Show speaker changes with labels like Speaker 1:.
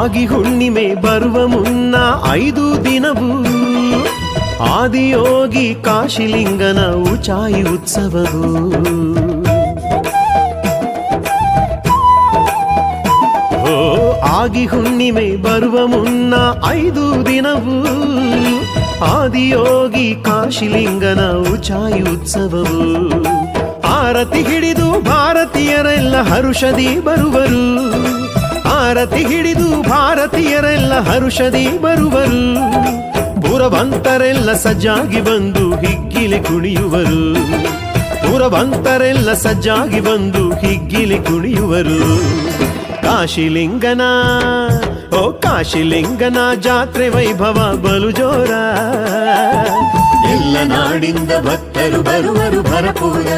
Speaker 1: ಆಗಿ ಹುಣ್ಣಿಮೆ ಬರುವ ಮುನ್ನ 5 ದಿನವೂ ಆದಿಯೋಗಿ ಕಾಶಿಲಿಂಗನ ಉಚಾಯಿ ಉತ್ಸವವು. ಆಗಿ ಹುಣ್ಣಿಮೆ ಬರುವ ಮುನ್ನ 5 ದಿನವೂ ಆದಿಯೋಗಿ ಕಾಶಿಲಿಂಗನ ಉಚಾಯಿ ಉತ್ಸವವು. ಆರತಿ ಹಿಡಿದು ಭಾರತೀಯರೆಲ್ಲ ಹರುಷದಿ ಬರುವರು. ಆರತಿ ಹಿಡಿದು ಭಾರತೀಯರೆಲ್ಲ ಹರುಷದಿ ಬರುವರು. ಪುರವಂತರೆಲ್ಲ ಸಜ್ಜಾಗಿ ಬಂದು ಹಿಗ್ಗಿಲೆ ಕುಣಿಯುವರು. ಪುರವಂತರೆಲ್ಲ ಸಜ್ಜಾಗಿ ಬಂದು ಹಿಗ್ಗಿಲೆ ಕುಣಿಯುವರು. ಕಾಶಿಲಿಂಗನ ಕಾಶಿಲಿಂಗನ ಜಾತ್ರೆ ವೈಭವ ಬಲು ಜೋರ. ಎಲ್ಲ ನಾಡಿಂದ ಭಕ್ತರು ಬರುವರು ಭರಪೂರ.